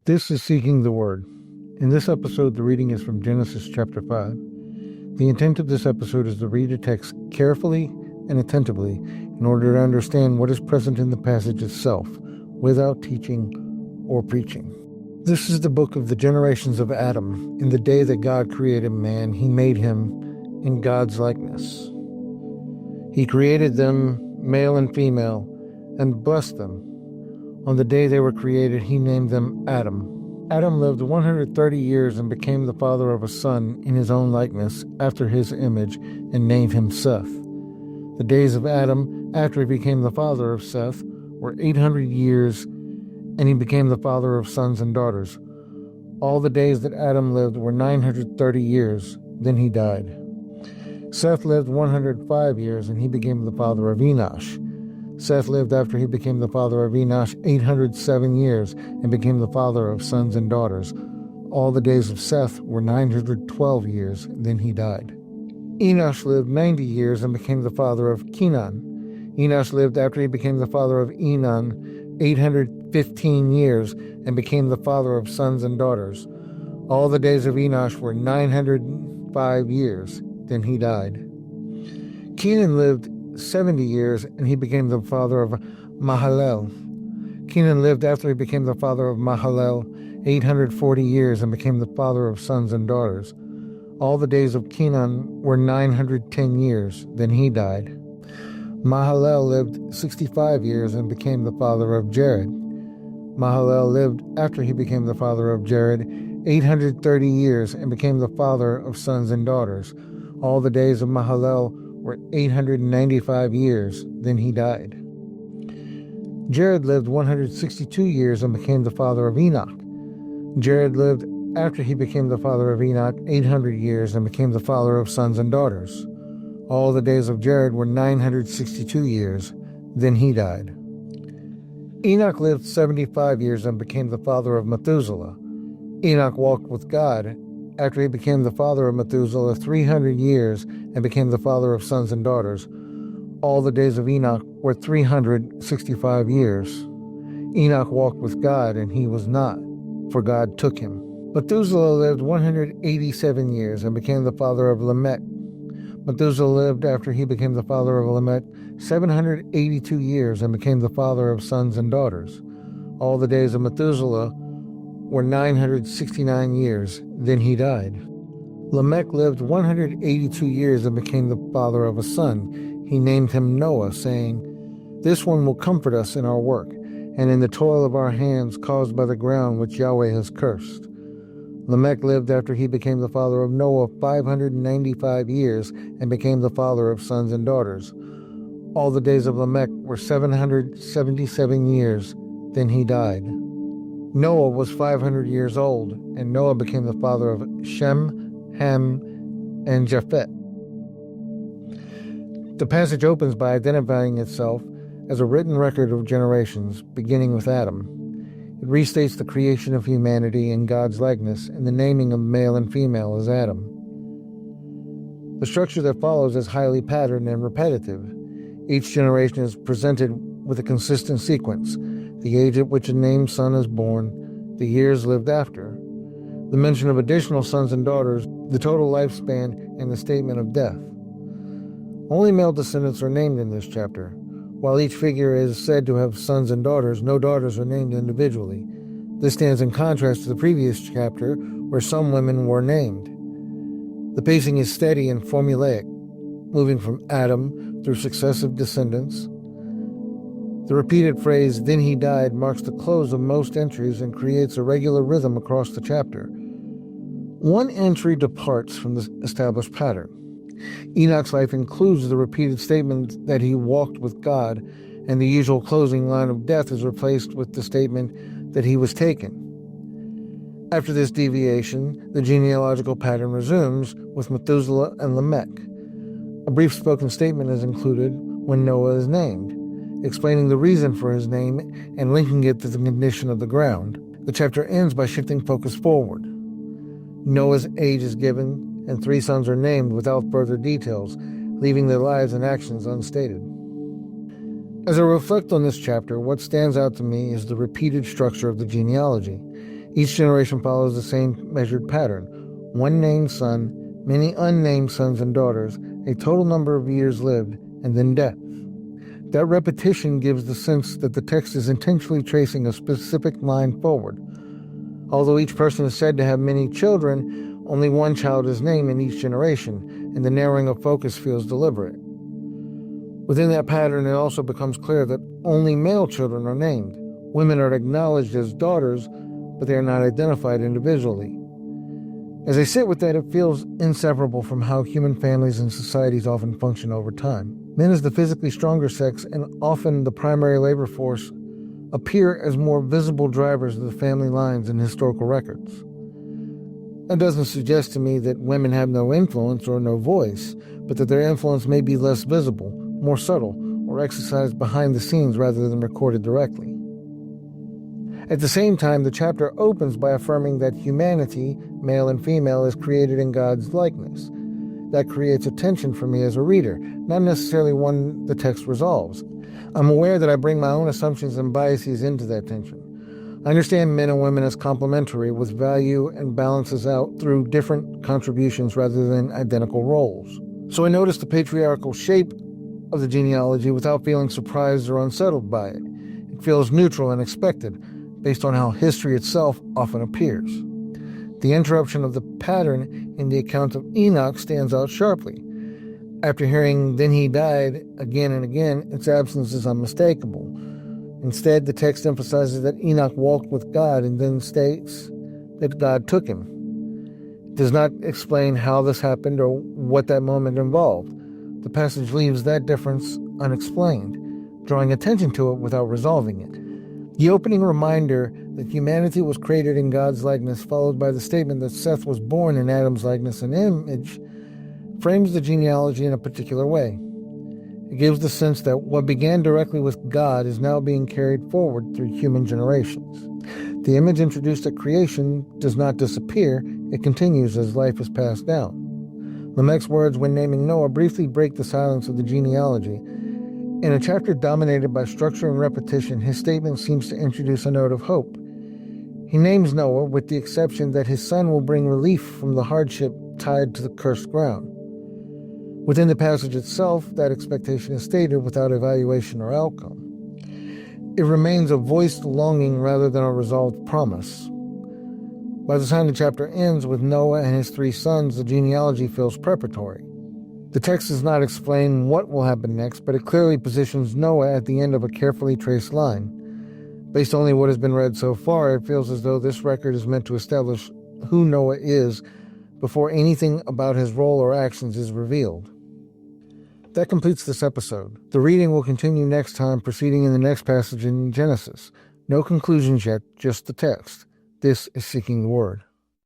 This is Seeking the Word. In this episode, the reading is from Genesis chapter 5. The intent of this episode is to read the text carefully and attentively in order to understand what is present in the passage itself, without teaching or preaching. This is the book of the generations of Adam. In the day that God created man, he made him in God's likeness. He created them, male and female, and blessed them. On the day they were created, he named them Adam. Adam lived 130 years and became the father of a son in his own likeness, after his image, and named him Seth. The days of Adam, after he became the father of Seth, were 800 years, and he became the father of sons and daughters. All the days that Adam lived were 930 years, then he died. Seth lived 105 years, and he became the father of Enosh. Seth lived after he became the father of Enosh 807 years and became the father of sons and daughters. All the days of Seth were 912 years, then he died. Enosh lived 90 years and became the father of Kenan. Enosh lived after he became the father of Enon 815 years and became the father of sons and daughters. All the days of Enosh were 905 years, then he died. Kenan lived 70 years, and he became the father of Mahalalel. Kenan lived after he became the father of Mahalalel 840 years and became the father of sons and daughters. All the days of Kenan were 910 years, then he died. Mahalalel lived 65 years and became the father of Jared. Mahalalel lived after he became the father of Jared 830 years and became the father of sons and daughters. All the days of Mahalalel were 895 years, then he died. Jared lived 162 years and became the father of Enoch. Jared lived after he became the father of Enoch 800 years and became the father of sons and daughters. All the days of Jared were 962 years, then he died. Enoch lived 75 years and became the father of Methuselah. Enoch walked with God after he became the father of Methuselah 300 years and became the father of sons and daughters. All the days of Enoch were 365 years. Enoch walked with God, and he was not, for God took him. Methuselah lived 187 years and became the father of Lamech. Methuselah lived after he became the father of Lamech 782 years and became the father of sons and daughters. All the days of Methuselah were 969 years, then he died. Lamech lived 182 years and became the father of a son. He named him Noah, saying, "This one will comfort us in our work, and in the toil of our hands caused by the ground which Yahweh has cursed." Lamech lived after he became the father of Noah 595 years and became the father of sons and daughters. All the days of Lamech were 777 years, then he died. Noah was 500 years old, and Noah became the father of Shem, Ham, and Japheth. The passage opens by identifying itself as a written record of generations, beginning with Adam. It restates the creation of humanity in God's likeness and the naming of male and female as Adam. The structure that follows is highly patterned and repetitive. Each generation is presented with a consistent sequence: the age at which a named son is born, the years lived after, the mention of additional sons and daughters, the total lifespan, and the statement of death. Only male descendants are named in this chapter. While each figure is said to have sons and daughters, no daughters are named individually. This stands in contrast to the previous chapter, where some women were named. The pacing is steady and formulaic, moving from Adam through successive descendants. The repeated phrase, "then he died," marks the close of most entries and creates a regular rhythm across the chapter. One entry departs from the established pattern. Enoch's life includes the repeated statement that he walked with God, and the usual closing line of death is replaced with the statement that he was taken. After this deviation, the genealogical pattern resumes with Methuselah and Lamech. A brief spoken statement is included when Noah is named, explaining the reason for his name and linking it to the condition of the ground. The chapter ends by shifting focus forward. Noah's age is given, and 3 sons are named without further details, leaving their lives and actions unstated. As I reflect on this chapter, what stands out to me is the repeated structure of the genealogy. Each generation follows the same measured pattern: one named son, many unnamed sons and daughters, a total number of years lived, and then death. That repetition gives the sense that the text is intentionally tracing a specific line forward. Although each person is said to have many children, only one child is named in each generation, and the narrowing of focus feels deliberate. Within that pattern, it also becomes clear that only male children are named. Women are acknowledged as daughters, but they are not identified individually. As I sit with that, it feels inseparable from how human families and societies often function over time. Men, as the physically stronger sex and often the primary labor force, appear as more visible drivers of the family lines in historical records. That doesn't suggest to me that women have no influence or no voice, but that their influence may be less visible, more subtle, or exercised behind the scenes rather than recorded directly. At the same time, the chapter opens by affirming that humanity, male and female, is created in God's likeness. That creates a tension for me as a reader, not necessarily one the text resolves. I'm aware that I bring my own assumptions and biases into that tension. I understand men and women as complementary, with value and balances out through different contributions rather than identical roles. So I notice the patriarchal shape of the genealogy without feeling surprised or unsettled by it. It feels neutral and expected, based on how history itself often appears. The interruption of the pattern in the account of Enoch stands out sharply. After hearing "then he died" again and again, its absence is unmistakable. Instead, the text emphasizes that Enoch walked with God and then states that God took him. It does not explain how this happened or what that moment involved. The passage leaves that difference unexplained, drawing attention to it without resolving it. The opening reminder that humanity was created in God's likeness, followed by the statement that Seth was born in Adam's likeness and image, frames the genealogy in a particular way. It gives the sense that what began directly with God is now being carried forward through human generations. The image introduced at creation does not disappear, it continues as life is passed down. Lamech's words when naming Noah briefly break the silence of the genealogy. In a chapter dominated by structure and repetition, his statement seems to introduce a note of hope. He names Noah with the exception that his son will bring relief from the hardship tied to the cursed ground. Within the passage itself, that expectation is stated without evaluation or outcome. It remains a voiced longing rather than a resolved promise. By the time the chapter ends with Noah and his 3 sons, the genealogy feels preparatory. The text does not explain what will happen next, but it clearly positions Noah at the end of a carefully traced line. Based only on what has been read so far, it feels as though this record is meant to establish who Noah is before anything about his role or actions is revealed. That completes this episode. The reading will continue next time, proceeding in the next passage in Genesis. No conclusions yet, just the text. This is Seeking the Word.